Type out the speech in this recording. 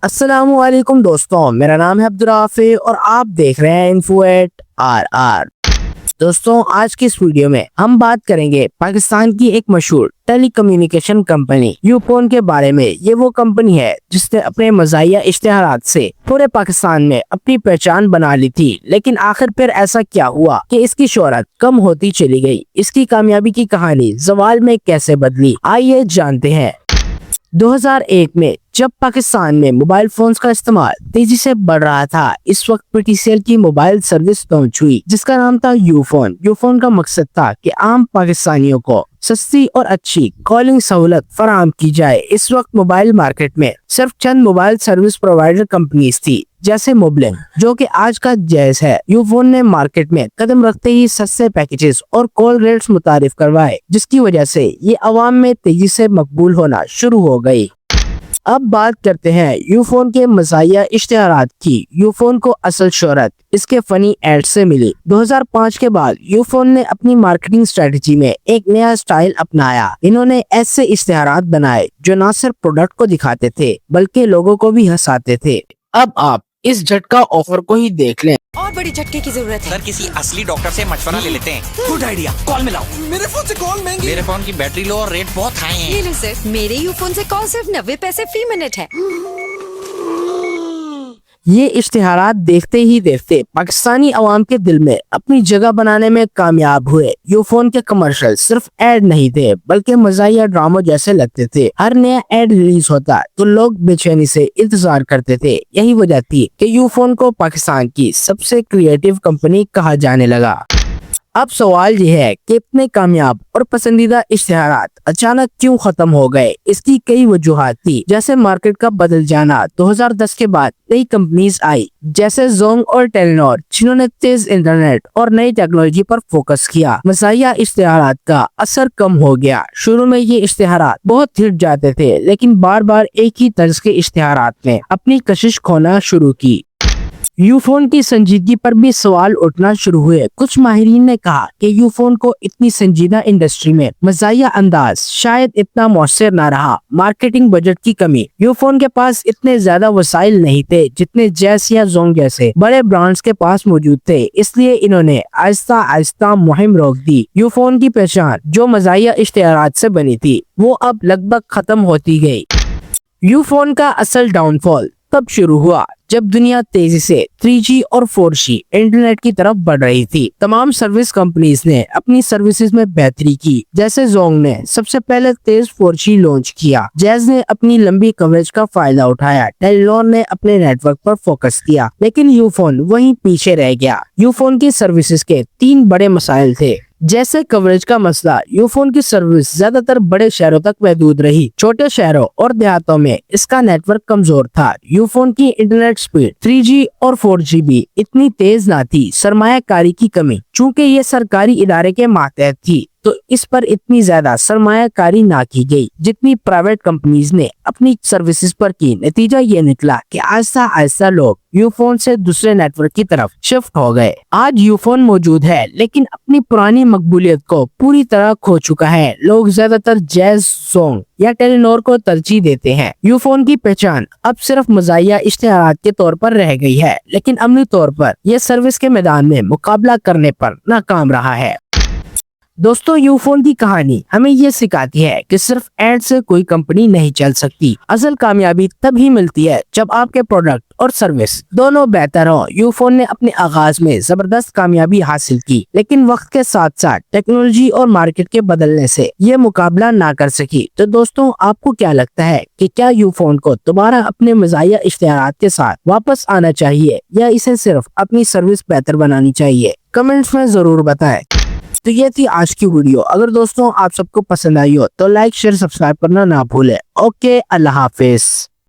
السلام علیکم دوستوں، میرا نام ہے عبدالرافع اور آپ دیکھ رہے ہیں info@RR۔ دوستوں، آج کی اس ویڈیو میں ہم بات کریں گے پاکستان کی ایک مشہور ٹیلی کمیونیکیشن کمپنی یو فون کے بارے میں۔ یہ وہ کمپنی ہے جس نے اپنے مزاحیہ اشتہارات سے پورے پاکستان میں اپنی پہچان بنا لی تھی، لیکن آخر پھر ایسا کیا ہوا کہ اس کی شہرت کم ہوتی چلی گئی؟ اس کی کامیابی کی کہانی زوال میں کیسے بدلی؟ آئیے جانتے ہیں۔ 2001 میں جب پاکستان میں موبائل فونز کا استعمال تیزی سے بڑھ رہا تھا، اس وقت پی ٹی سی ایل کی موبائل سروس لانچ ہوئی جس کا نام تھا یو فون۔ یو فون کا مقصد تھا کہ عام پاکستانیوں کو سستی اور اچھی کالنگ سہولت فراہم کی جائے۔ اس وقت موبائل مارکیٹ میں صرف چند موبائل سروس پرووائڈر کمپنیز تھی جیسے موبلنگ، جو کہ آج کا جائز ہے۔ یو فون نے مارکیٹ میں قدم رکھتے ہی سستے پیکیجز اور کال ریٹس متعارف کروائے، جس کی وجہ سے یہ عوام میں تیزی سے مقبول ہونا شروع ہو گئی۔ اب بات کرتے ہیں یو فون کے مزاحیہ اشتہارات کی۔ یو فون کو اصل شہرت اس کے فنی ایڈ سے ملی۔ 2005 کے بعد یو فون نے اپنی مارکیٹنگ اسٹریٹجی میں ایک نیا سٹائل اپنایا۔ انہوں نے ایسے اشتہارات بنائے جو نہ صرف پروڈکٹ کو دکھاتے تھے بلکہ لوگوں کو بھی ہنساتے تھے۔ اب آپ اس جھٹکا آفر کو ہی دیکھ لیں۔ اور بڑی جھٹکے کی ضرورت ہے سر، کسی اصلی ڈاکٹر سے مشورہ لے لیتے ہیں۔ گڈ آئیڈیا، کال ملاؤ۔ میرے فون سے کال مہنگی، میرے فون کی بیٹری لو اور ریٹ بہت ہائی ہیں۔ یہ لو سر، میرے یو فون سے کال صرف 90 پیسے فی منٹ ہے۔ یہ اشتہارات دیکھتے ہی دیکھتے پاکستانی عوام کے دل میں اپنی جگہ بنانے میں کامیاب ہوئے۔ یو فون کے کمرشل صرف ایڈ نہیں تھے بلکہ مزاحیہ ڈراموں جیسے لگتے تھے۔ ہر نیا ایڈ ریلیز ہوتا تو لوگ بے چینی سے انتظار کرتے تھے۔ یہی وجہ تھی کہ یو فون کو پاکستان کی سب سے کریٹو کمپنی کہا جانے لگا۔ اب سوال یہ ہے کہ اتنے کامیاب اور پسندیدہ اشتہارات اچانک کیوں ختم ہو گئے؟ اس کی کئی وجوہات تھی، جیسے مارکیٹ کا بدل جانا۔ 2010 کے بعد نئی کمپنیز آئی جیسے زونگ اور ٹیلینور، جنہوں نے تیز انٹرنیٹ اور نئی ٹیکنالوجی پر فوکس کیا۔ مزاحیہ اشتہارات کا اثر کم ہو گیا۔ شروع میں یہ اشتہارات بہت ہٹ جاتے تھے، لیکن بار بار ایک ہی طرز کے اشتہارات نے اپنی کشش کھونا شروع کی۔ یو فون کی سنجیدگی پر بھی سوال اٹھنا شروع ہوئے۔ کچھ ماہرین نے کہا کہ یو فون کو اتنی سنجیدہ انڈسٹری میں مزاحیہ انداز شاید اتنا مؤثر نہ رہا۔ مارکیٹنگ بجٹ کی کمی، یو فون کے پاس اتنے زیادہ وسائل نہیں تھے جتنے جیس یا زونگ جیسے بڑے برانڈز کے پاس موجود تھے، اس لیے انہوں نے آہستہ آہستہ مہم روک دی۔ یو فون کی پہچان جو مزاحیہ اشتہارات سے بنی تھی وہ اب لگ بھگ ختم ہوتی گئی۔ یو فون کا اصل ڈاؤن فال تب شروع ہوا جب دنیا تیزی سے 3G اور 4G انٹرنیٹ کی طرف بڑھ رہی تھی۔ تمام سروس کمپنیز نے اپنی سروسز میں بہتری کی، جیسے زونگ نے سب سے پہلے تیز 4G لانچ کیا، جیز نے اپنی لمبی کوریج کا فائدہ اٹھایا، ٹیلینور نے اپنے نیٹ ورک پر فوکس کیا، لیکن یو فون وہیں پیچھے رہ گیا۔ یو فون کی سروسز کے 3 بڑے مسائل تھے، جیسے کوریج کا مسئلہ۔ یو فون کی سروس زیادہ تر بڑے شہروں تک محدود رہی، چھوٹے شہروں اور دیہاتوں میں اس کا نیٹ ورک کمزور تھا۔ یو فون کی انٹرنیٹ سپیڈ 3G اور 4G بھی اتنی تیز نہ تھی۔ سرمایہ کاری کی کمی، چونکہ یہ سرکاری ادارے کے ماتحت تھی تو اس پر اتنی زیادہ سرمایہ کاری نہ کی گئی جتنی پرائیویٹ کمپنیز نے اپنی سروسز پر کی۔ نتیجہ یہ نکلا کہ آہستہ آہستہ لوگ یو فون سے دوسرے نیٹ ورک کی طرف شفٹ ہو گئے۔ آج یو فون موجود ہے لیکن اپنی پرانی مقبولیت کو پوری طرح کھو چکا ہے۔ لوگ زیادہ تر جیز، زونگ یا ٹیلینور کو ترجیح دیتے ہیں۔ یو فون کی پہچان اب صرف مزاحیہ اشتہارات کے طور پر رہ گئی ہے، لیکن عملی طور پر یہ سروس کے میدان میں مقابلہ کرنے پر ناکام رہا ہے۔ دوستوں، یو فون کی کہانی ہمیں یہ سکھاتی ہے کہ صرف ایڈ سے کوئی کمپنی نہیں چل سکتی۔ اصل کامیابی تب ہی ملتی ہے جب آپ کے پروڈکٹ اور سروس دونوں بہتر ہوں۔ یو فون نے اپنے آغاز میں زبردست کامیابی حاصل کی، لیکن وقت کے ساتھ ساتھ ٹیکنالوجی اور مارکیٹ کے بدلنے سے یہ مقابلہ نہ کر سکی۔ تو دوستوں، آپ کو کیا لگتا ہے کہ کیا یو فون کو دوبارہ اپنے مزاحیہ اشتہارات کے ساتھ واپس آنا چاہیے یا اسے صرف اپنی سروس بہتر بنانی چاہیے؟ کمنٹس میں ضرور بتائیں۔ تو یہ تھی آج کی ویڈیو۔ اگر دوستوں آپ سب کو پسند آئی ہو تو لائک، شیئر، سبسکرائب کرنا نہ بھولیں۔ اوکے، اللہ حافظ۔